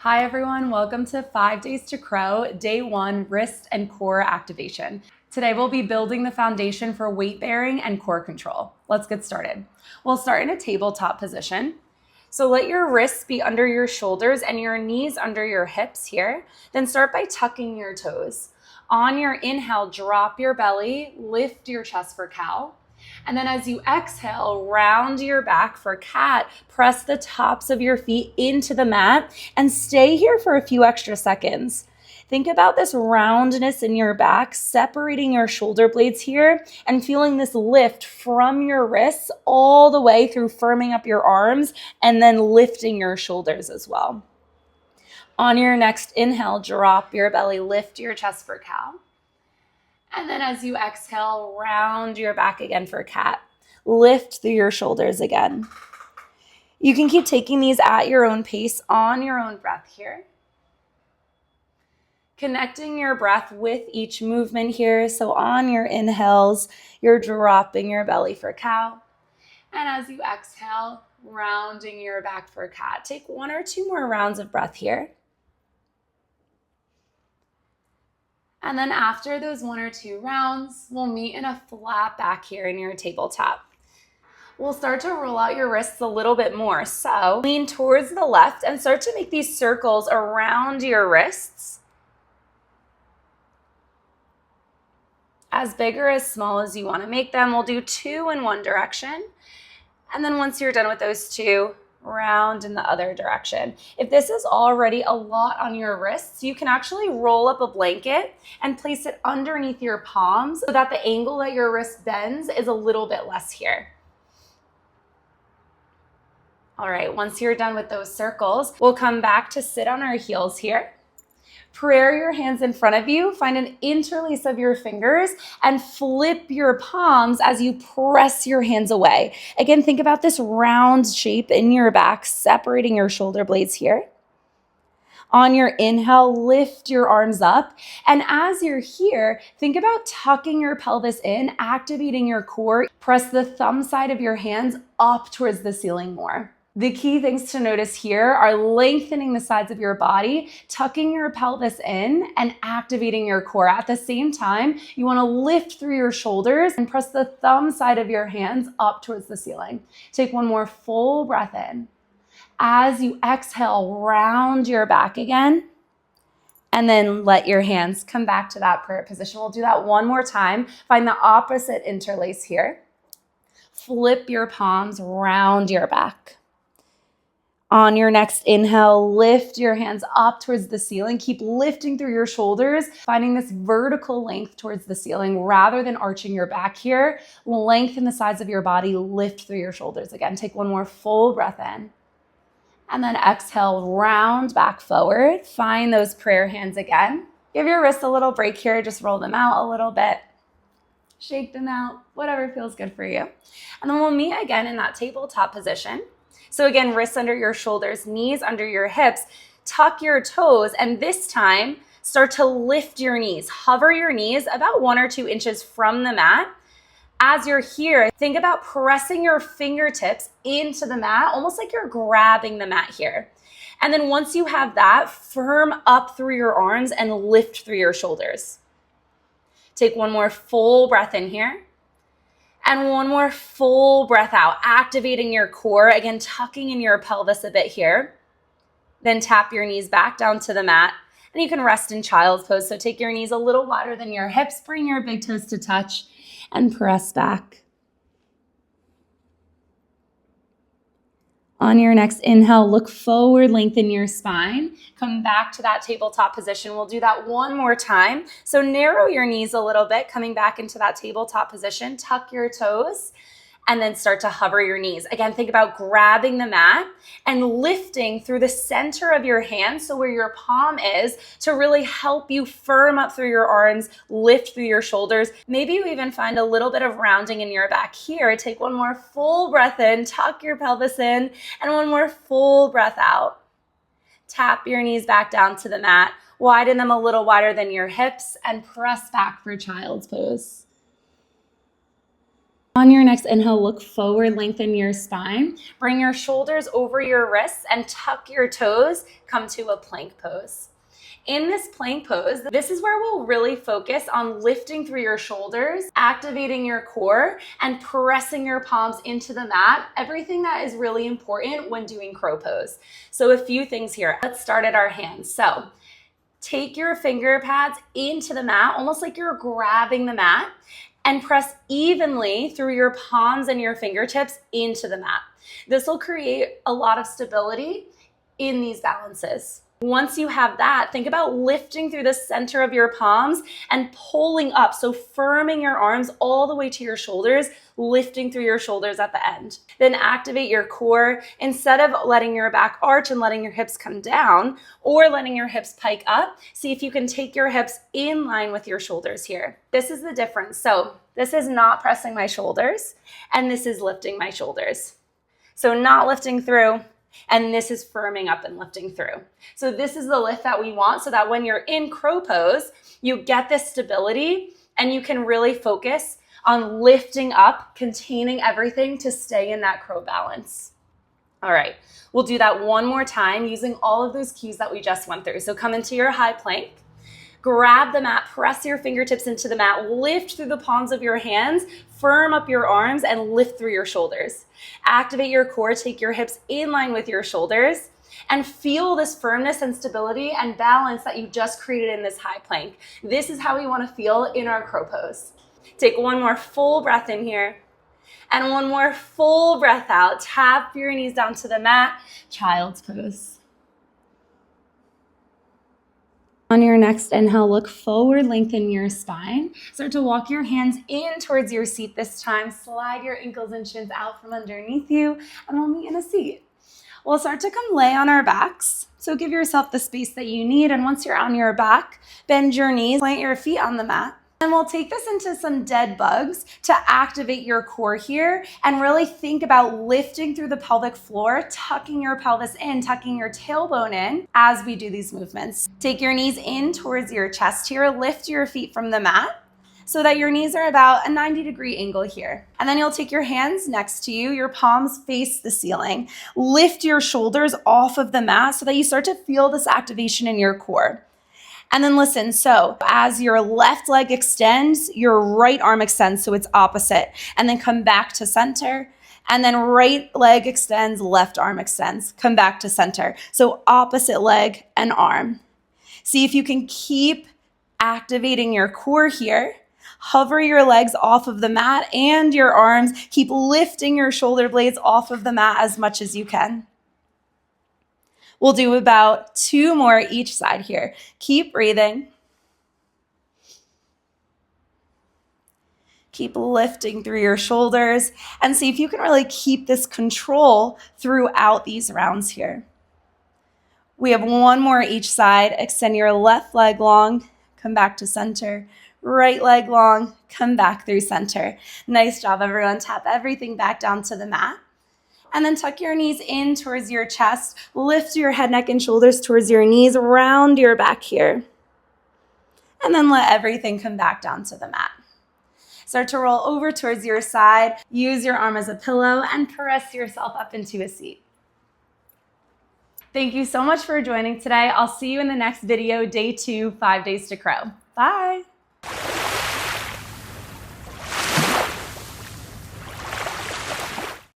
Hi everyone, welcome to 5 Days to Crow, Day 1, Wrist and Core Activation. Today we'll be building the foundation for weight bearing and core control. Let's get started. We'll start in a tabletop position. So let your wrists be under your shoulders and your knees under your hips here. Then start by tucking your toes. On your inhale, drop your belly, lift your chest for cow. And then as you exhale, round your back for cat, press the tops of your feet into the mat and stay here for a few extra seconds. Think about this roundness in your back, separating your shoulder blades here and feeling this lift from your wrists all the way through firming up your arms and then lifting your shoulders as well. On your next inhale, drop your belly, lift your chest for cow. And then as you exhale, round your back again for cat. Lift through your shoulders again. You can keep taking these at your own pace on your own breath here. Connecting your breath with each movement here. So on your inhales, you're dropping your belly for cow. And as you exhale, rounding your back for cat. Take 1 or 2 more rounds of breath here. And then after those 1 or 2 rounds, we'll meet in a flat back here in your tabletop. We'll start to roll out your wrists a little bit more. So lean towards the left and start to make these circles around your wrists. As big or as small as you want to make them. We'll do 2 in one direction. And then once you're done with those 2, round in the other direction. If this is already a lot on your wrists, you can actually roll up a blanket and place it underneath your palms so that the angle that your wrist bends is a little bit less here. All right, once you're done with those circles, we'll come back to sit on our heels here. Prayer your hands in front of you, find an interlace of your fingers and flip your palms as you press your hands away. Again, think about this round shape in your back, separating your shoulder blades here. On your inhale, lift your arms up. And as you're here, think about tucking your pelvis in, activating your core. Press the thumb side of your hands up towards the ceiling more. The key things to notice here are lengthening the sides of your body, tucking your pelvis in, and activating your core. At the same time, you want to lift through your shoulders and press the thumb side of your hands up towards the ceiling. Take 1 more full breath in. As you exhale, round your back again, and then let your hands come back to that prayer position. We'll do that 1 more time. Find the opposite interlace here. Flip your palms, round your back. On your next inhale, lift your hands up towards the ceiling. Keep lifting through your shoulders, finding this vertical length towards the ceiling rather than arching your back here. Lengthen the sides of your body, lift through your shoulders again. Take 1 more full breath in. And then exhale, round back forward. Find those prayer hands again. Give your wrists a little break here. Just roll them out a little bit. Shake them out, whatever feels good for you. And then we'll meet again in that tabletop position. So again, wrists under your shoulders, knees under your hips, tuck your toes, and this time start to lift your knees. Hover your knees about 1 or 2 inches from the mat. As you're here, think about pressing your fingertips into the mat, almost like you're grabbing the mat here. And then once you have that, firm up through your arms and lift through your shoulders. Take 1 more full breath in here. And 1 more full breath out, activating your core. Again, tucking in your pelvis a bit here. Then tap your knees back down to the mat. And you can rest in child's pose. So take your knees a little wider than your hips. Bring your big toes to touch and press back. On your next inhale, look forward, lengthen your spine. Come back to that tabletop position. We'll do that 1 more time. So narrow your knees a little bit, coming back into that tabletop position. Tuck your toes and then start to hover your knees. Again, think about grabbing the mat and lifting through the center of your hand, so where your palm is, to really help you firm up through your arms, lift through your shoulders. Maybe you even find a little bit of rounding in your back here. Take 1 more full breath in, tuck your pelvis in, and 1 more full breath out. Tap your knees back down to the mat, widen them a little wider than your hips, and press back for child's pose. On your next inhale, look forward, lengthen your spine. Bring your shoulders over your wrists and tuck your toes. Come to a plank pose. In this plank pose, this is where we'll really focus on lifting through your shoulders, activating your core, and pressing your palms into the mat. Everything that is really important when doing crow pose. So a few things here. Let's start at our hands. So take your finger pads into the mat, almost like you're grabbing the mat, and press evenly through your palms and your fingertips into the mat. This will create a lot of stability in these balances. Once you have that, think about lifting through the center of your palms and pulling up. So firming your arms all the way to your shoulders, lifting through your shoulders at the end. Then activate your core. Instead of letting your back arch and letting your hips come down or letting your hips pike up, see if you can take your hips in line with your shoulders here. This is the difference. So this is not pressing my shoulders and this is lifting my shoulders. So not lifting through, and this is firming up and lifting through. So this is the lift that we want so that when you're in crow pose, you get this stability and you can really focus on lifting up, containing everything to stay in that crow balance. All right, we'll do that one more time using all of those cues that we just went through. So come into your high plank. Grab the mat, press your fingertips into the mat, lift through the palms of your hands, firm up your arms, and lift through your shoulders. Activate your core, take your hips in line with your shoulders, and feel this firmness and stability and balance that you just created in this high plank. This is how we want to feel in our crow pose. Take one more full breath in here, and one more full breath out. Tap your knees down to the mat, child's pose. On your next inhale, look forward, lengthen your spine. Start to walk your hands in towards your seat this time. Slide your ankles and shins out from underneath you, and we'll meet in a seat. We'll start to come lay on our backs. So give yourself the space that you need, and once you're on your back, bend your knees, plant your feet on the mat. And we'll take this into some dead bugs to activate your core here and really think about lifting through the pelvic floor, tucking your pelvis in, tucking your tailbone in as we do these movements. Take your knees in towards your chest here, lift your feet from the mat so that your knees are about a 90-degree angle here. And then you'll take your hands next to you, your palms face the ceiling. Lift your shoulders off of the mat so that you start to feel this activation in your core. And then listen, so as your left leg extends, your right arm extends, so it's opposite. And then come back to center. And then right leg extends, left arm extends. Come back to center. So opposite leg and arm. See if you can keep activating your core here. Hover your legs off of the mat and your arms. Keep lifting your shoulder blades off of the mat as much as you can. We'll do about 2 more each side here. Keep breathing. Keep lifting through your shoulders and see if you can really keep this control throughout these rounds here. We have 1 more each side. Extend your left leg long, come back to center. Right leg long, come back through center. Nice job, everyone. Tap everything back down to the mat. And then tuck your knees in towards your chest. Lift your head, neck, and shoulders towards your knees. Round your back here. And then let everything come back down to the mat. Start to roll over towards your side. Use your arm as a pillow and press yourself up into a seat. Thank you so much for joining today. I'll see you in the next video, day 2, 5 days to crow. Bye.